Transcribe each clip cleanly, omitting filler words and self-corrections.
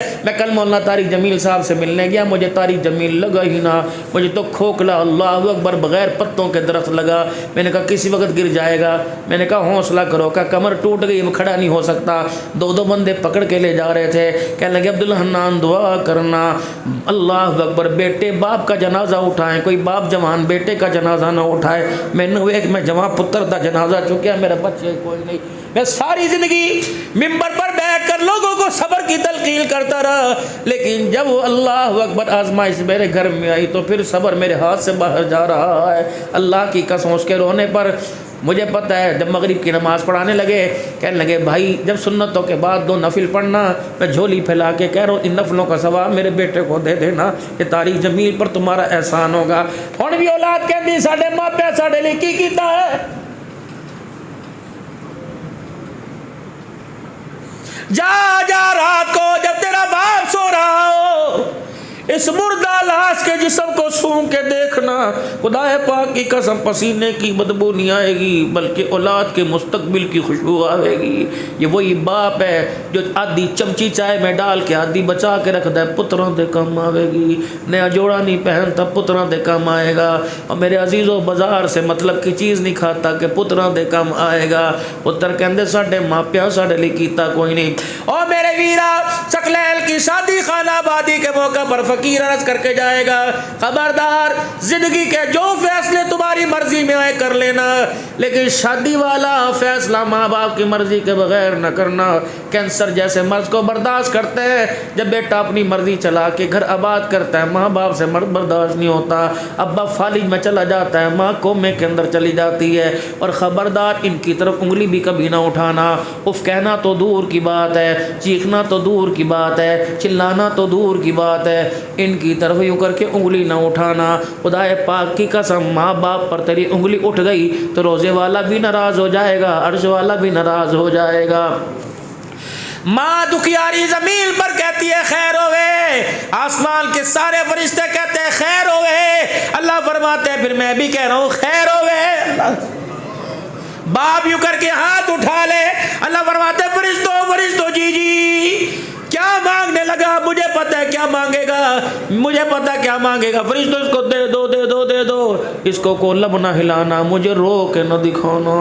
میں کل مولانا طارق جمیل صاحب سے ملنے گیا، مجھے طارق جمیل لگا ہی نہ، مجھے تو کھوکھلا اللہ اکبر بغیر پتوں کے درخت لگا۔ میں نے کہا کسی وقت گر جائے گا، میں نے کہا حوصلہ کرو، کہا کمر ٹوٹ گئی اب کھڑا نہیں ہو سکتا۔ دو بندے پکڑ کے لے جا رہے تھے، کہنے لگے عبدالحنان دعا کرنا، اللہ اکبر، بیٹے باپ کا جنازہ اٹھائیں، کوئی باپ جوان بیٹے کا جنازہ نہ اٹھائے۔ میں جوان پتر دا جنازہ چکیا، میرے بچے کوئی نہیں۔ میں ساری زندگی ممبر پر بیٹھ کر لوگوں کو صبر کی تلقین کرتا رہا، لیکن جب اللہ اکبر آزمائش میرے گھر میں آئی تو پھر صبر میرے ہاتھ سے باہر جا رہا ہے۔ اللہ کی قسم اس کے رونے پر مجھے پتہ ہے، جب مغرب کی نماز پڑھانے لگے کہنے لگے بھائی جب سنتوں کے بعد 2 نفل پڑھنا، میں جھولی پھیلا کے کہہ رہا ہوں ان نفلوں کا ثواب میرے بیٹے کو دے دینا، یہ طارق جمیل پر تمہارا احسان ہوگا۔ ہن بھی اولاد کہندی ساڈے ماں پیو ساڈے لیے کی کیتا ہے؟ جا جا رات کو جب تیرا باپ سو رہا ہو، اس مردہ لاش کے جسم کو سونگ کے دیکھنا، خدا پاک کی قسم پسینے کی بدبو نہیں آئے گی بلکہ اولاد کے مستقبل کی خوشبو آئے گی۔ یہ وہی باپ ہے جو آدھی چمچی چائے میں ڈال کے آدھی بچا کے رکھ دے، پتروں دے کام آئے گی۔ نیا جوڑا نہیں پہنتا پتروں دے کام آئے گا۔ اور میرے عزیزو بازار سے مطلب کی چیز نہیں کھاتا کہ پتروں دے کام آئے گا۔ پتر کہندے ساڈے ماں پیو ساڈے لیے کیتا کوئی نہیں۔ اور میرے ویرا چکلیل کی شادی خانہ آبادی کے موقع پر فقیر عرض کر کے جائے گا، خبردار زندگی کے جو فیصلے تمہاری مرضی میں آئے کر لینا، لیکن شادی والا فیصلہ ماں باپ کی مرضی کے بغیر نہ کرنا۔ کینسر جیسے مرض کو برداشت کرتے ہیں، جب بیٹا اپنی مرضی چلا کے گھر آباد کرتا ہے ماں باپ سے مرض برداشت نہیں ہوتا، ابا فالج میں چلا جاتا ہے، ماں کومے کے اندر چلی جاتی ہے۔ اور خبردار ان کی طرف انگلی بھی کبھی نہ اٹھانا، اف کہنا تو دور کی بات ہے، چیخنا تو دور کی بات ہے، چلانا تو دور کی بات ہے، ان کی طرف یوں کر کے انگلی نہ اٹھانا۔ خدا پاک کی قسم ماں باپ پر تیری انگلی اٹھ گئی تو روزے والا بھی ناراض ہو جائے گا، عرش والا بھی ناراض ہو جائے گا۔ ماں دکھیاری زمین پر کہتی ہے خیر ہوئے، آسمان کے سارے فرشتے کہتے ہیں خیر ہوئے، اللہ فرماتے ہیں پھر میں بھی کہہ رہا ہوں خیر ہوئے۔ باپ یوں کر کے ہاتھ اٹھا لے، اللہ فرماتے ہیں فرشتوں جی کیا مانگنے لگا، مجھے پتہ ہے کیا مانگے گا، مجھے پتہ کیا مانگے گا، فرشتوں اس کو دے دو، اس کو لب نہ ہلانا، مجھے رو کے نہ دکھانا،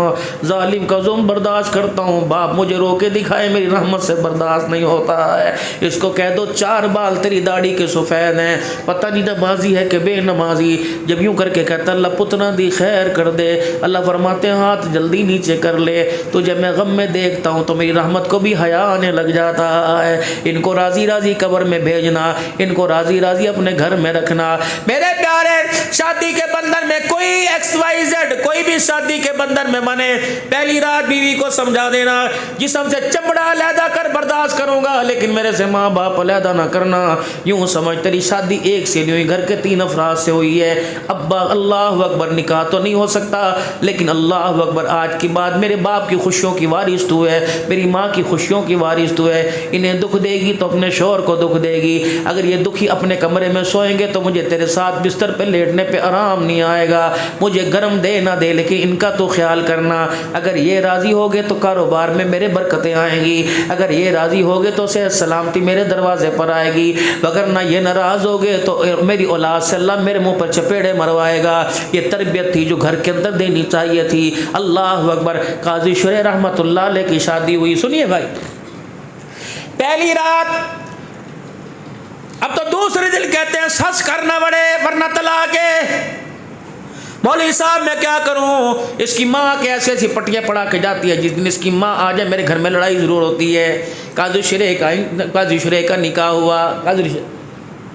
ظالم کا ظلم برداشت کرتا ہوں، باپ مجھے رو کے دکھائے میری رحمت سے برداشت نہیں ہوتا ہے، اس کو کہہ دو 4 بال تیری داڑھی کے سفید ہیں، پتہ نہیں نمازی ہے کہ بے نمازی، جب یوں کر کے کہتا اللہ پتنا دی خیر کر دے، اللہ فرماتے ہیں ہاتھ جلدی نیچے کر لے، تجھے میں غم میں دیکھتا ہوں تو میری رحمت کو بھی حیا آنے لگ جاتا ہے۔ ان کو راضی راضی قبر میں بھیجنا، ان کو راضی راضی اپنے گھر میں رکھنا۔ میرے پیارے شادی کے بندھن میں کوئی XYZ کوئی بھی شادی کے بندھن میں بنے، پہلی رات بیوی کو سمجھا دینا جسم سے چمڑا علیحدہ کر برداشت کروں گا لیکن میرے سے ماں باپ علیحدہ نہ کرنا، یوں سمجھ تیری شادی ایک سے نہیں ہوئی، گھر کے 3 افراد سے ہوئی ہے، ابا اللہ اکبر نکاح تو نہیں ہو سکتا لیکن اللہ اکبر آج کے بعد میرے باپ کی خوشیوں کی وارث تو ہے، میری ماں کی خوشیوں کی وارث تو ہے، انہیں دکھ دے گی تو اپنے شوہر کو دکھ دے گی، اگر یہ دکھی اپنے کمرے میں سوئیں گے تو مجھے تیرے ساتھ بستر پہ لیٹنے پہ آرام نہیں آئے گا، مجھے گرم دے نہ دے لیکن ان کا تو خیال کرنا، اگر یہ راضی ہوگے تو کاروبار میں میرے برکتیں آئیں گی، اگر یہ راضی ہوگے تو صحت سلامتی میرے دروازے پر آئے گی، وگرنہ یہ ناراض ہوگے تو میری اولاد سے اللہ میرے منہ پر چپیڑے مروائے گا۔ یہ تربیت تھی جو گھر کے اندر دینی چاہیے تھی۔ اللہ اکبر، قاضی شریح رحمۃ اللہ علیہ کی شادی ہوئی، سنیے بھائی، پہلی رات، اب تو دوسرے دن کہتے ہیں سچ کرنا پڑے ورنہ طلاق ہے۔ مولوی صاحب میں کیا کروں، اس کی ماں کے ایسی ایسی پٹیاں پڑھا کے جاتی ہے، جس دن اس کی ماں آ جائے میرے گھر میں لڑائی ضرور ہوتی ہے۔ قاضی شریح کا نکاح ہوا،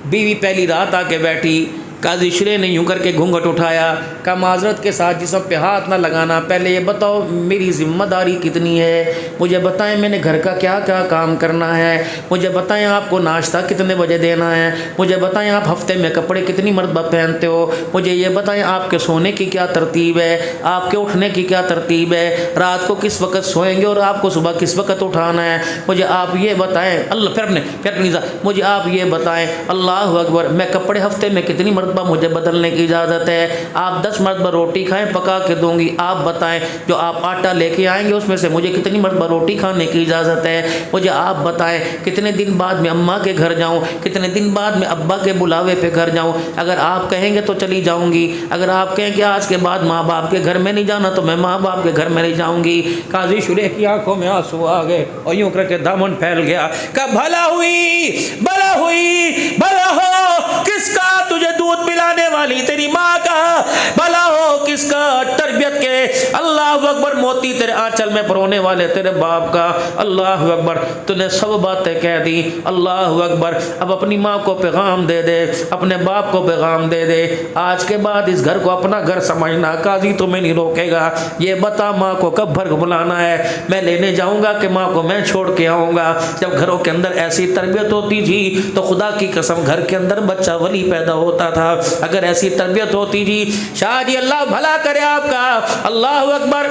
بیوی پہلی رات آ کے بیٹھی، قاضی شریح نے یوں کر کے گھونگھٹ اٹھایا، کہا معذرت کے ساتھ جسم پہ ہاتھ نہ لگانا، پہلے یہ بتاؤ میری ذمہ داری کتنی ہے، مجھے بتائیں میں نے گھر کا کیا کیا کام کرنا ہے، مجھے بتائیں آپ کو ناشتہ کتنے بجے دینا ہے، مجھے بتائیں آپ ہفتے میں کپڑے کتنی مرتبہ پہنتے ہو، مجھے یہ بتائیں آپ کے سونے کی کیا ترتیب ہے، آپ کے اٹھنے کی کیا ترتیب ہے، رات کو کس وقت سوئیں گے اور آپ کو صبح کس وقت اٹھانا ہے، مجھے آپ یہ بتائیں، اللہ پھر مجھے آپ یہ بتائیں، اللہ اکبر، میں کپڑے ہفتے میں کتنی مرتبہ مرتبہ مجھے بدلنے کی اجازت ہے، آپ 10 مرتبہ روٹی کھائیں پکا کے دوں گی، آپ بتائیں جو آپ آٹا لے کے آئیں گے اس میں سے مجھے کتنی مرتبہ روٹی کھانے کی اجازت ہے، مجھے آپ بتائیں کتنے دن بعد میں اماں کے گھر جاؤں، کتنے دن بعد میں ابا کے بلاوے پہ گھر جاؤں، اگر آپ کہیں گے تو چلی جاؤں گی، اگر آپ کہیں کہ آج کے بعد ماں باپ کے گھر میں نہیں جانا تو میں ماں باپ کے گھر میں نہیں جاؤں گی۔ قاضی شریح کی آنکھوں میں آنسو آ گئے اور یوں کر کے دامن پھیل گیا کہ بھلا ہوئی بھلا ہوئی بھلا ہو کس کا تجھے دودھ پلانے والی تیری ماں کا، بھلا ہو کس کا تربیت کے اللہ اکبر موتی تیرے آنچل میں پرونے والے تیرے باپ کا، اللہ اکبر تو نے سب باتیں کہہ دی، اللہ اکبر۔ اب اپنی ماں کو پیغام دے دے، اپنے باپ کو پیغام دے دے، آج کے بعد اس گھر کو اپنا گھر سمجھنا، قاضی تمہیں نہیں روکے گا، یہ بتا ماں کو کب بھر بلانا ہے، میں لینے جاؤں گا کہ ماں کو میں چھوڑ کے آؤں گا۔ جب گھروں کے اندر ایسی تربیت ہوتی تھی تو خدا کی قسم گھر کے اندر بچہ ولی پیدا ہوتا تھا، اگر ایسی تربیت ہوتی تھی شاہ جی اللہ بھلا کرے آپ کا، اللہ اکبر۔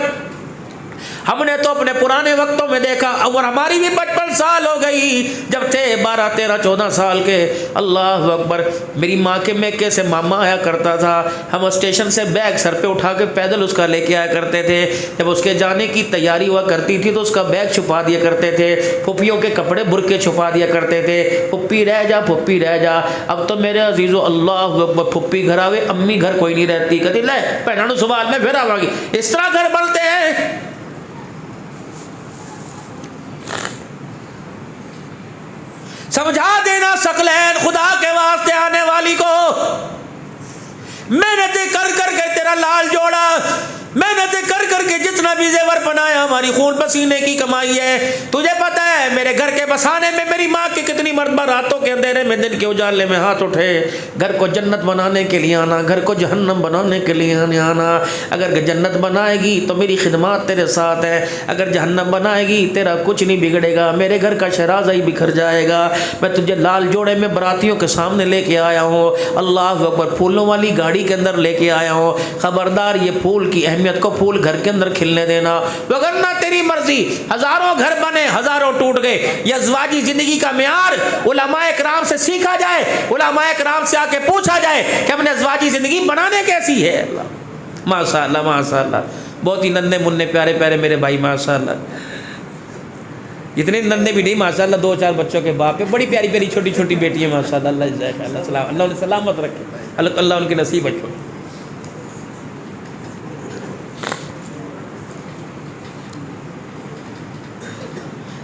ہم نے تو اپنے پرانے وقتوں میں دیکھا اور ہماری بھی 55 سال ہو گئی، جب تھے 12 13 14 سال کے، اللہ اکبر، میری ماں کے میکے سے ماما آیا کرتا تھا، ہم اسٹیشن سے بیگ سر پہ اٹھا کے پیدل اس کا لے کے آیا کرتے تھے، جب اس کے جانے کی تیاری ہوا کرتی تھی تو اس کا بیگ چھپا دیا کرتے تھے، پھپھیوں کے کپڑے برقے چھپا دیا کرتے تھے، پھپھی رہ جا پھپھی رہ جا۔ اب تو میرے عزیزو اللہ اکبر پھپھی گھر آوے امی گھر کوئی نہیں رہتی، کہتی لے پہنانو سوال میں پھر آواں گی، اس طرح گھر بنتے ہیں۔ سمجھا دینا ثقلین خدا کے واسطے آنے والی کو، محنتیں کر کر کے تیرا لال جوڑا، محنتیں کر کر کے جتنا بھی زیور بنایا ہماری خون پسینے کی کمائی ہے، تجھے پتہ ہے میرے گھر کے بسانے میں میری ماں کی کتنی مرتبہ راتوں کے اندھیرے میں دن کے اجالے میں ہاتھ اٹھے، گھر کو جنت بنانے کے لیے آنا، گھر کو جہنم بنانے کے لیے آنا، اگر جنت بنائے گی تو میری خدمات تیرے ساتھ ہے، اگر جہنم بنائے گی تیرا کچھ نہیں بگڑے گا، میرے گھر کا شرازہ ہی بکھر جائے گا۔ میں تجھے لال جوڑے میں براتیوں کے سامنے لے کے آیا ہوں، اللہ اکبر، پھولوں والی گاڑی کے اندر لے کے آیا ہوں، خبردار یہ پھول کی اہمیت کو پھول گھر کے اندر کھلنے دینا، وگرنہ تیری مرضی ہزاروں گھر بنے ہزاروں ٹوٹ گئے۔ یہ ازواجی زندگی کا معیار علماء اکرام سے سیکھا جائے، علماء اکرام سے آ کے پوچھا جائے کہ ہم نے ازواجی زندگی بنانے کیسی ہے۔ اللہ ماشاء اللہ ماشاء اللہ، بہت ہی ننھے منھے پیارے پیارے میرے بھائی ماشاء اللہ، اتنے ننھے بھی نہیں ماشاء اللہ، 2-4 بچوں کے باپ ہے، بڑی پیاری پیاری چھوٹی چھوٹی بیٹی ہیں ماشاء اللہ، اللہ انہیں سلامت رکھے، اللہ ان کی نصیب اچھو۔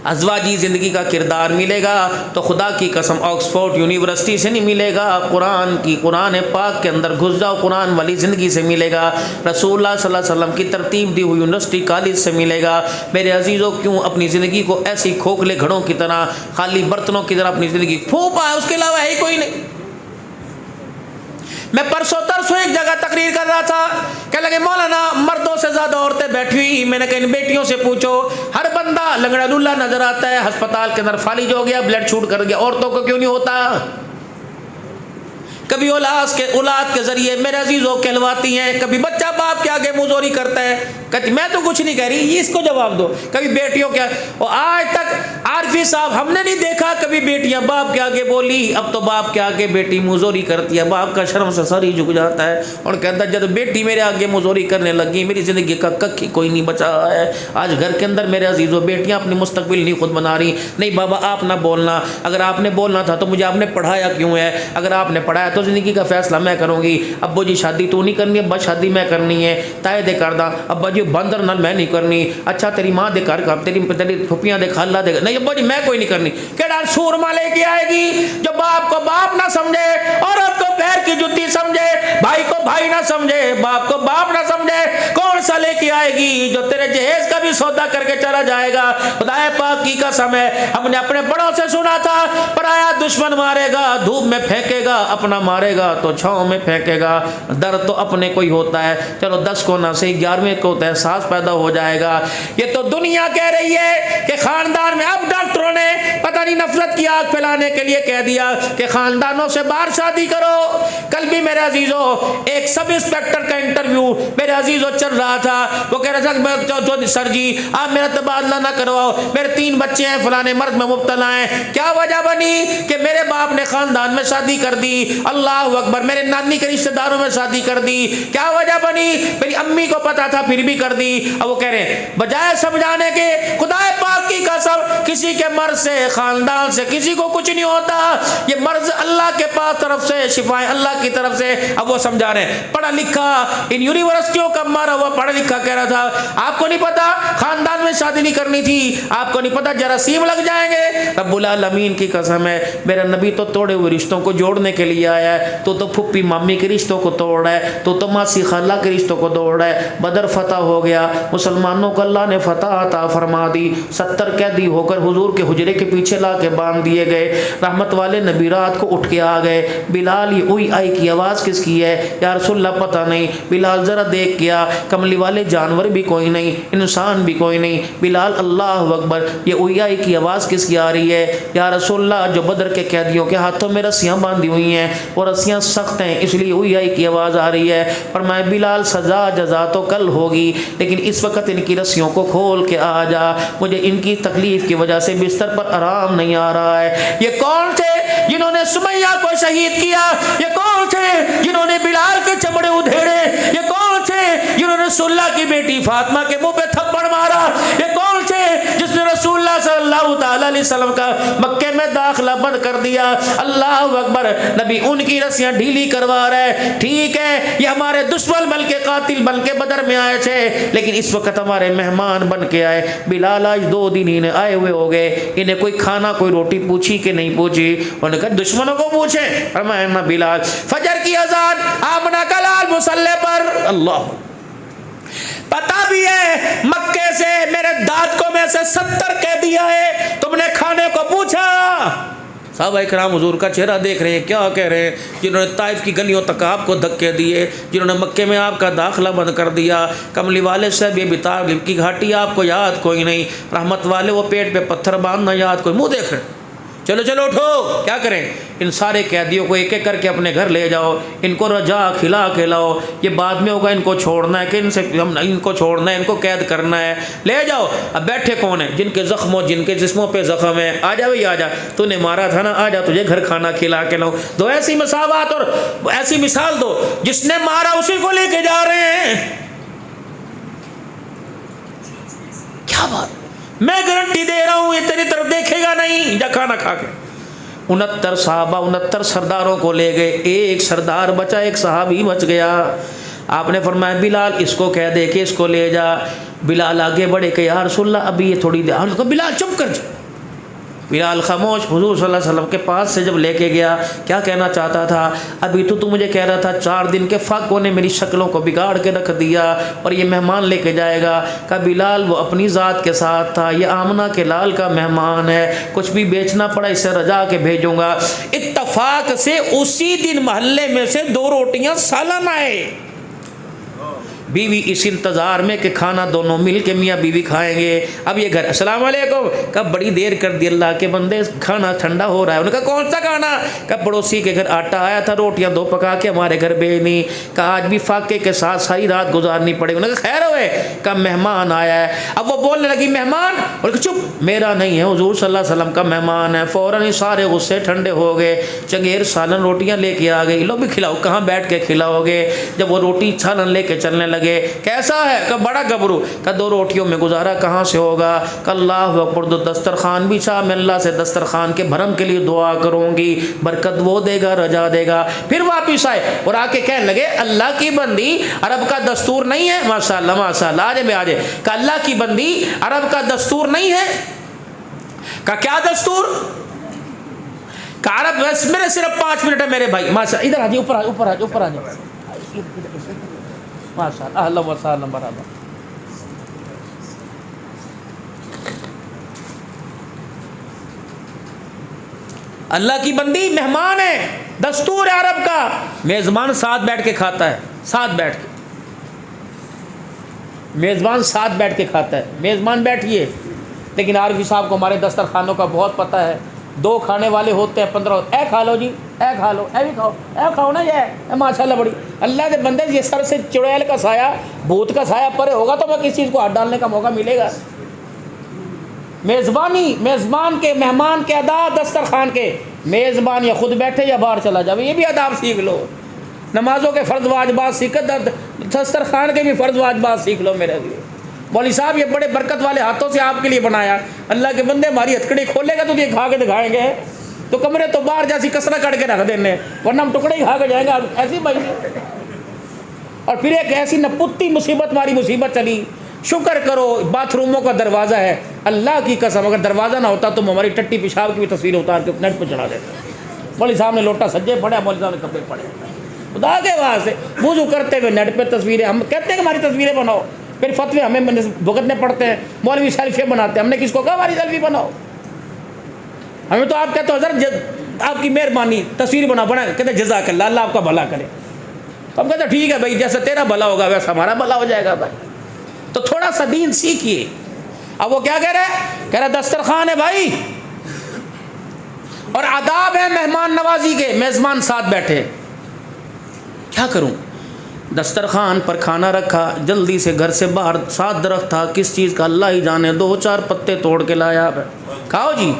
ازواجی زندگی کا کردار ملے گا تو خدا کی قسم آکسفورڈ یونیورسٹی سے نہیں ملے گا، قرآن پاک کے اندر گھس جاؤ قرآن والی زندگی سے ملے گا، رسول اللہ صلی اللہ علیہ وسلم کی ترتیب دی ہوئی یونیورسٹی کالج سے ملے گا۔ میرے عزیزوں کیوں اپنی زندگی کو ایسی کھوکھلے گھڑوں کی طرح خالی برتنوں کی طرح اپنی زندگی پھونپا ہے، اس کے علاوہ ہے ہی کوئی نہیں۔ میں پرسوں ترسوں ایک جگہ تقریر کر رہا تھا کہ لگے مولانا مردوں سے زیادہ عورتیں بیٹھی ہوئی، میں نے کہا ان بیٹیوں سے پوچھو، ہر بندہ لنگڑا لولہ نظر آتا ہے، ہسپتال کے اندر فالج ہو گیا، بلڈ شوٹ کر گیا، عورتوں کو کیوں نہیں ہوتا؟ کبھی اولاد کے ذریعے میرے عزیزوں کہلواتی ہیں، کبھی بچہ باپ کے آگے مزوری کرتا ہے، کہتی میں تو کچھ نہیں کہہ رہی، یہ اس کو جواب دو، کبھی بیٹیوں کے، اور آج تک عارفی صاحب ہم نے نہیں دیکھا کبھی بیٹیاں باپ کے آگے بولی، اب تو باپ کے آگے بیٹی مزوری کرتی ہے، باپ کا شرم سے سر ہی جھک جاتا ہے اور کہتا ہے جب بیٹی میرے آگے مزوری کرنے لگی میری زندگی کا ککھ ہی کوئی نہیں بچا ہے۔ آج گھر کے اندر میرے عزیزوں بیٹیاں اپنی مستقبل نہیں خود بنا رہی، نہیں بابا آپ نہ بولنا، اگر آپ نے بولنا تھا تو مجھے آپ نے پڑھایا کیوں ہے، اگر آپ نے پڑھایا تو زندگی کا فیصلہ میں کروں گی، ابو جی شادی تو نہیں کرنی، ابا شادی میں کرنی ہے، تائے دے کر دا ابا جی بندر نال میں نہیں کرنی، اچھا تیری ماں دے کر تیری پھپھیاں دے خالہ دے، نہیں ابا جی میں کوئی نہیں کرنی۔ کیڑا سورما لے کے آئے گی جو باپ کو باپ نہ سمجھے، عورت کو پیر کی جوتی سمجھے، بھائی کو بھائی نہ سمجھے، باپ کو باپ نہ سمجھے، کون سا لے کے آئے گی جو تیرے جہیز کا بھی سودا کر کے چلا جائے گا؟ خدا پاک کی قسم ہے، ہم نے اپنے بڑوں سے سنا تھا پرایا دشمن مارے گا دھوپ میں پھینکے گا، اپنا مارے گا تو چھاؤں میں پھینکے گا، درد تو اپنے کو ہی ہوتا ہے، چلو 10 کو نہ صحیح 11ویں کو تو احساس پیدا ہو جائے گا۔ یہ تو دنیا کہہ رہی ہے کہ خاندان میں، اب ڈاکٹروں نے پتہ نہیں نفرت کی آگ پھیلانے کے لیے کہہ دیا کہ خاندانوں سے باہر شادی کرو۔ کل بھی میرے عزیزوں ایک سب انسپیکٹر کا انٹرویو میرے عزیزوں چل رہا تھا، وہ کہہ رہا تھا سر جی آپ میرا تبادلہ نہ کرواؤ، میرے 3 بچے ہیں فلانے مرض میں مبتلا ہیں، کیا وجہ بنی کہ میرے باپ نے خاندان میں شادی کر دی، اللہ اکبر، میرے نانی کے رشتہ داروں میں شادی کر دی، کیا وجہ بنی؟ میری امی کو پتا تھا پھر بھی کر دی۔ اب وہ کہہ رہے ہیں بجائے سمجھانے کے، خدا پاک کی قسم کسی کے مرض سے، خاندان سے کسی کو کچھ نہیں ہوتا، یہ مرض اللہ کے پاس طرف سے، شفائیں اللہ کی طرف سے۔ اب وہ سمجھا رہے ہیں پڑھا لکھا، ان یونیورسٹیوں کا مارا ہوا پڑھا لکھا کہہ رہا تھا آپ کو نہیں پتا خاندان میں شادی نہیں کرنی تھی، آپ کو نہیں پتا جراثیم لگ جائیں گے۔ رب العالمین کی قسم ہے، میرا نبی تو توڑے ہوئے رشتوں کو جوڑنے کے لیے آیا ہے، تو پھپھی مامی کے رشتوں کو توڑ رہا ہے، تو ماسی خالہ کے رشتوں کو توڑ رہا ہے۔ بدر فتح ہو گیا، مسلمانوں کو اللہ نے فتح عطا فرما دی، 70 قیدی ہو کر حضور کے حجرے کے پیچھے لا کے باندھ دیے گئے۔ رحمت والے نبی رات کو اٹھ کے آ گئے، بلال یہ اوئی آئی کی آواز کس کی ہے یا رسول اللہ پتہ نہیں۔ بلال ذرا دیکھ گیا، کملی والے جانور بھی کوئی نہیں، انسان بھی کوئی نہیں۔ بلال اللہ اکبر، یہ اوئی آئی کی آواز کس کی آ رہی ہے یا رسول اللہ؟ جو بدر کے قیدیوں کے ہاتھوں میں رسیاں باندھی ہوئی ہیں، اور رسیاں سخت ہیں اس لیے اوئی آئی کی آواز آ رہی ہے۔ فرمایا بلال سزا جزا تو کل ہوگی، لیکن اس وقت ان کی رسیوں کو کھول کے آ جا، مجھے ان کی تکلیف کی وجہ سے بستر پر آرام نہیں آ رہا ہے۔ یہ کون تھے جنہوں نے سمیہ کو شہید کیا؟ یہ کون تھے جنہوں نے بلال کے چمڑے ادھیڑے؟ یہ کون تھے جنہوں نے رسول اللہ کی بیٹی فاطمہ کے منہ پہ تھپڑ مارا؟ یہ کون تھے جس نے رسول اللہ صلی اللہ تعالی علیہ وسلم کا مکے میں داخلہ بند کر دیا؟ اللہ اکبر، نبی ان کی رسیاں ڈھیلی کروا رہے۔ ٹھیک ہے یہ ہمارے دشمن بن کے قاتل بن کے بدر میں آئے تھے، لیکن اس وقت ہمارے مہمان بن کے آئے۔ بلال آج 2 دن انہیں آئے ہوئے ہو گئے، انہیں کوئی کھانا کوئی روٹی پوچھی کہ نہیں پوچھی؟ انہوں نے کہا دشمنوں کو پوچھیں۔ فرمایا بلال فجر کی اذان آمنہ کا لال مصلی پر، اللہ پتا بھی ہے مکے سے میرے داد کو میں سے 70 قیدی آئے، تم نے کھانے کو پوچھا؟ صحابہ کرام حضور کا چہرہ دیکھ رہے ہیں، کیا کہہ رہے ہیں؟ جنہوں نے طائف کی گلیوں تک آپ کو دھکے دیے، جنہوں نے مکے میں آپ کا داخلہ بند کر دیا، کملی والے صاحب یہ بتا کی گھاٹی آپ کو یاد کوئی نہیں، رحمت والے وہ پیٹ پہ پتھر باندھنا یاد کوئی، منہ دیکھ رہے چلو چلو اٹھو، کیا کریں؟ ان سارے قیدیوں کو ایک ایک کر کے اپنے گھر لے جاؤ، ان کو رجا کھلا کے لاؤ، یہ بعد میں ہوگا ان کو چھوڑنا ہے کہ ان کو چھوڑنا ہے، ان کو قید کرنا ہے، لے جاؤ۔ اب بیٹھے کون ہیں؟ جن کے زخموں جن کے جسموں پہ زخم ہے، آ جا بھائی آ جا، تو نے مارا تھا نا، آ جا تجھے گھر کھانا کھلا کے لاؤ۔ دو ایسی مساوات اور ایسی مثال دو، جس نے مارا اسی کو لے کے جا رہے ہیں، کیا بات؟ میں گارنٹی دے رہا ہوں یہ تیری طرف دیکھے گا نہیں، جا کھانا کھا کے۔ 69 صحابہ 69 سرداروں کو لے گئے، ایک سردار بچا، ایک صحابی بچ گیا۔ آپ نے فرمایا بلال اس کو کہہ دے کہ اس کو لے جا۔ بلال آگے بڑھے کہ یا رسول اللہ ابھی یہ تھوڑی دیر، بلال چپ کر جا۔ بلال خاموش، حضور صلی اللہ علیہ وسلم کے پاس سے جب لے کے گیا، کیا کہنا چاہتا تھا؟ ابھی تو مجھے کہہ رہا تھا 4 دن کے فاقوں نے میری شکلوں کو بگاڑ کے رکھ دیا اور یہ مہمان لے کے جائے گا۔ کہا بلال وہ اپنی ذات کے ساتھ تھا، یہ آمنہ کے لال کا مہمان ہے، کچھ بھی بیچنا پڑا اسے رجا کے بھیجوں گا۔ اتفاق سے اسی دن محلے میں سے 2 روٹیاں سالن آئے۔ بیوی اس انتظار میں کہ کھانا دونوں مل کے میاں بیوی کھائیں گے۔ اب یہ گھر السلام علیکم، کب بڑی دیر کر دی اللہ کے بندے، کھانا ٹھنڈا ہو رہا ہے۔ انہوں نے کہا کون سا کھانا؟ کب پڑوسی کے گھر آٹا آیا تھا، روٹیاں 2 پکا کے ہمارے گھر بھیجنی۔ کہا آج بھی فاقے کے ساتھ ساری رات گزارنی پڑے گی۔ انہوں نے کہا خیر ہوئے، کہا مہمان آیا ہے۔ اب وہ بولنے لگی مہمان، اور چپ میرا نہیں ہے، حضور صلی اللہ علیہ وسلم کا مہمان ہے۔ فوراً ہی سارے غصے ٹھنڈے ہو گئے، چنگیر سالن روٹیاں لے کے آ گئی، لو بھی کھلاؤ، کہاں بیٹھ کے کھلاؤ گے؟ جب وہ روٹی سالن لے کے چلنے لگے، کیسا ہے؟ کہ بڑا گبرو، کہ 2 روٹیوں میں گزارا کہاں سے ہوگا؟ کہ اللہ اکبر، دسترخوان بچھا، میں اللہ سے دسترخوان کے بھرم کے لیے دعا کروں گی، برکت وہ دے گا، رجا دے گا۔ پھر واپس آئے اور آ کے کہنے لگے اللہ کی بندی، عرب کا دستور نہیں ہے؟ ماشاءاللہ ماشاءاللہ، آجے میں آجے، کہ اللہ کی بندی عرب کا دستور نہیں ہے؟ کہ کیا دستور؟ کہ عرب میرے صرف 5 منٹ ہے میرے بھائی، ماشاء ادھر آجے، اوپر آجے، اوپر آجے، اوپر آجے، ماشاءاللہ، اہلا و سہلا، برابر۔ اللہ کی بندی مہمان ہے، دستور ہے عرب کا، میزبان ساتھ بیٹھ کے کھاتا ہے، ساتھ بیٹھ کے، میزبان ساتھ بیٹھ کے کھاتا ہے۔ میزبان بیٹھیے، لیکن عارفی صاحب کو ہمارے دسترخوانوں کا بہت پتہ ہے، 2 کھانے والے ہوتے ہیں، 15 اے کھا لو جی، اے کھا لو، اے بھی کھاؤ، اے کھاؤ نا، یہ ماشاءاللہ بڑی اللہ کے بندے، یہ سر سے چڑیل کا سایہ، بھوت کا سایہ پرے ہوگا تو میں کس چیز کو ہاتھ ڈالنے کا موقع ملے گا؟ میزبانی، میزبان کے، مہمان کے ادا دسترخوان کے، میزبان یا خود بیٹھے یا باہر چلا جائے، یہ بھی آداب سیکھ لو. نمازوں کے فرض واجبات سیکھ، دسترخوان کے بھی فرض واجبات سیکھ لو. میرے لیے مولوی صاحب یہ بڑے برکت والے ہاتھوں سے آپ کے لیے بنایا، اللہ کے بندے ہماری ہتھکڑی کھولے گا تو یہ کھا کے دکھائیں گے. تو کمرے تو باہر جیسی کسرہ کٹ کے رکھ دینے، ورنہ ہم ٹکڑے ہی کھا کے جائیں گے ایسی بھائی. اور پھر ایک ایسی نپتی مصیبت والی مصیبت چلی. شکر کرو باتھ روموں کا دروازہ ہے، اللہ کی قسم اگر دروازہ نہ ہوتا تو ہماری ٹٹی پیشاب کی بھی تصویر اتار کے نیٹ پہ چڑھا دیتے. مولوی صاحب نے لوٹا سجے پڑے، مولوی صاحب نے کپڑے پڑے، خدا کے واسطے وضو کرتے ہوئے نیٹ پہ تصویریں. ہم کہتے ہیں کہ ہماری تصویریں بناؤ، پھر فتوے ہمیں بھگتنے پڑتے ہیں. مولوی سیلفی بناتے ہیں، ہم نے کس کو کہا ہماری سیلفی بناؤ؟ ہمیں تو آپ کہتے ہو حضرت آپ کی مہربانی تصویر بنا کہتے جزاک اللہ، اللہ آپ کا بھلا کرے. ہم کہتے ہیں ٹھیک ہے بھائی، جیسا تیرا بھلا ہوگا ویسا ہمارا بھلا ہو جائے گا بھائی. تو تھوڑا سا دین سیکھیے. اب وہ کیا کہہ رہے دسترخوان ہے بھائی، اور آداب ہے مہمان نوازی کے. میزبان ساتھ بیٹھے، کیا کروں؟ دسترخوان پر کھانا رکھا، جلدی سے گھر سے باہر 7 درخت تھا، کس چیز کا اللہ ہی جانے، 2-4 پتے توڑ کے لایا. کھاؤ جی.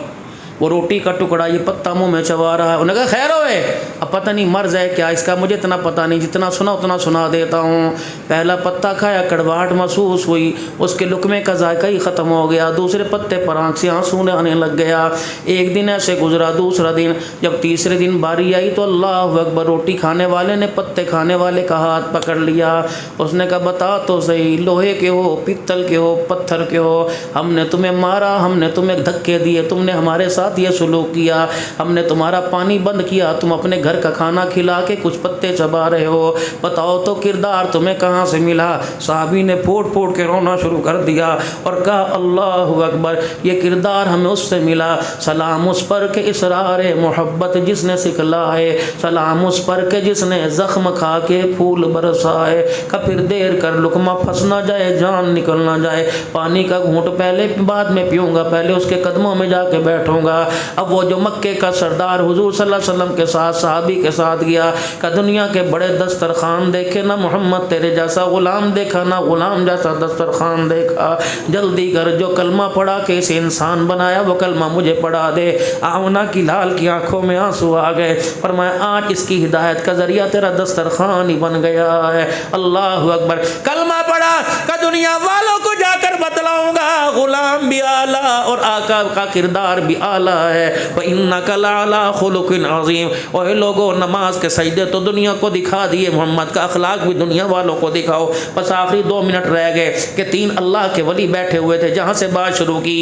وہ روٹی کا ٹکڑا یہ پتا منہ میں چبا رہا ہے. انہوں نے کہا خیر ہوئے، اب پتہ نہیں مرض ہے کیا اس کا، مجھے اتنا پتہ نہیں، جتنا سنا اتنا سنا دیتا ہوں. پہلا پتا کھایا، کڑواہٹ محسوس ہوئی، اس کے لقمے کا ذائقہ ہی ختم ہو گیا. دوسرے پتے پر آنکھ سے آنسو آنے لگ گیا. ایک دن ایسے گزرا، دوسرا دن، جب تیسرے دن باری آئی تو اللہ اکبر، روٹی کھانے والے نے پتے کھانے والے کا ہاتھ پکڑ لیا. اس نے کہا بتا تو صحیح، لوہے کے ہو، پتل کے ہو، پتھر کے ہو، ہم نے تمہیں مارا، ہم نے تمہیں دھکے دیے، تم نے ہمارے ساتھ یہ سلوک کیا، ہم نے تمہارا پانی بند کیا، تم اپنے گھر کا کھانا کھلا کے کچھ پتے چبا رہے ہو، بتاؤ تو کردار تمہیں کہاں سے ملا؟ صحابی نے پھوٹ پھوٹ کے رونا شروع کر دیا اور کہا اللہ اکبر، یہ کردار ہمیں اس سے ملا. سلام اس پر کہ اسرار محبت جس نے سکھلائے، سلام اس پر کہ جس نے زخم کھا کے پھول برسائے. کہ پھر دیر کر لقمہ پھنس نہ جائے، جان نکل نہ جائے، پانی کا گھونٹ پہلے بعد میں پیوں گا، پہلے اس کے قدموں میں جا کے بیٹھوں گا. اب وہ جو مکے کا سردار حضور صلی اللہ علیہ وسلم کے ساتھ صحابی کے ساتھ گیا کہ دنیا کے بڑے دسترخوان دیکھے نہ محمد تیرے جیسا غلام دیکھا، نہ غلام جیسا دسترخوان دیکھا، جلدی کر جو کلمہ پڑھا کہ اسے انسان بنایا وہ کلمہ مجھے پڑھا دے. آمنہ کی لال کی آنکھوں میں آنسو آ گئے، فرمایا آج اس کی ہدایت کا ذریعہ تیرا دسترخوان ہی بن گیا ہے. اللہ اکبر. کلمہ پڑھا کہ دنیا والوں کو جا کر بتلاؤں گا غلام بھی اعلیٰ اور آقا کا کردار بھی اعلیٰ ہے. وَإِنَّكَ لَعَلَىٰ خُلُقٍ عَظِيمٍ. اور لوگوں نماز کے سجدے تو دنیا کو دکھا دیے، محمد کا اخلاق بھی دنیا والوں کو دکھاؤ. بس آخری 2 منٹ رہ گئے کہ 3 اللہ کے ولی بیٹھے ہوئے تھے. جہاں سے بات شروع کی،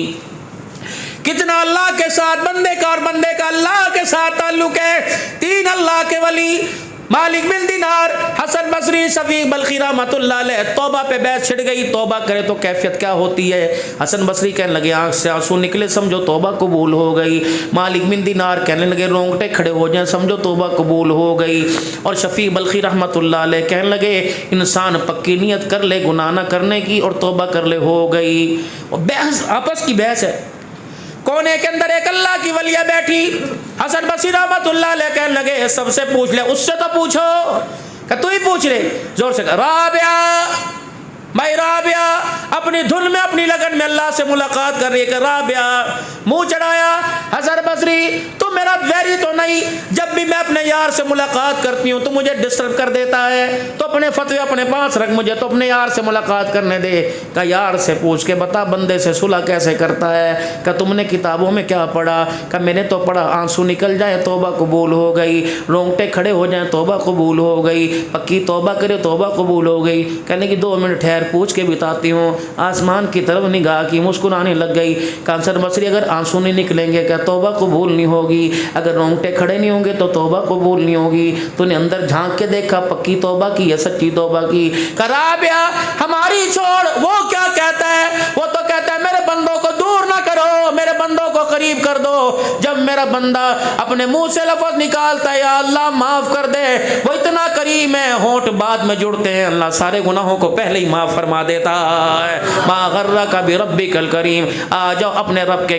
کتنا اللہ کے ساتھ بندے کا اور بندے کا اللہ کے ساتھ تعلق ہے. 3 اللہ کے ولی، مالک بن دینار، حسن بصری، شفیق بلخی رحمۃ اللہ علیہ. توبہ پہ بحث چھڑ گئی، توبہ کرے تو کیفیت کیا ہوتی ہے. حسن بصری کہنے لگے آنکھ سے آنسو نکلے سمجھو توبہ قبول ہو گئی. مالک بن دینار کہنے لگے رونگٹے کھڑے ہو جائیں سمجھو توبہ قبول ہو گئی. اور شفیق بلخی رحمۃ اللہ علیہ کہنے لگے انسان پکی نیت کر لے گناہ نہ کرنے کی اور توبہ کر لے ہو گئی. اور بحث آپس کی بحث ہے. کونے کے اندر ایک اللہ کی ولیہ بیٹھی، حسن بصری رحمۃ اللہ علیہ کہنے لگے سب سے پوچھ لے، اس سے تو پوچھو کہ تو ہی پوچھ لے. زور سے کہا رابعہ، میں رابعہ اپنی دھن میں اپنی لگن میں اللہ سے ملاقات کر رہی ہے کہ رابعہ. منہ چڑھایا. حسن بصری تو میرا ویری تو نہیں، جب بھی میں اپنے یار سے ملاقات کرتی ہوں تو مجھے ڈسٹرب کر دیتا ہے، تو اپنے فتوے اپنے پاس رکھ، مجھے تو اپنے یار سے ملاقات کرنے دے. کہ یار سے پوچھ کے بتا بندے سے صلح کیسے کرتا ہے. کہ تم نے کتابوں میں کیا پڑھا؟ کہ میں نے تو پڑھا آنسو نکل جائے توبہ قبول ہو گئی، رونگٹے کھڑے ہو جائیں توبہ قبول ہو گئی، پکی توبہ کرے توبہ قبول ہو گئی. کہنے کی 2 منٹ ٹھہر پوچھ کے بتاتی ہوں. آسمان کی طرف نگاہ کی، مسکرانے لگ گئی. کہ حسن بصری اگر آنسو نہیں نکلیں گے کیا توبہ قبول نہیں ہوگی؟ اگر رونگٹے کھڑے نہیں ہوں گے تو توبہ قبول نہیں ہوگی. تو نے اندر جھانک کے دیکھا پکی توبہ کی یا سچی توبہ کی؟ کہ رابعہ ہماری چھوڑ، وہ کیا کہتا ہے؟ وہ تو کہتا ہے میرے بندوں کو دور نہ کرو، میرے بندوں کو قریب کر دو. جب میرا بندہ اپنے منہ سے لفظ نکالتا ہے یا اللہ معاف کر دے، وہ اتنا کریم ہے، ہونٹ بعد میں جڑتے ہیں، اللہ سارے گناہوں کو پہلے ہی معاف فرما دیتا ہے. ما غرک بربک الکریم. آ جاؤ اپنے رب کے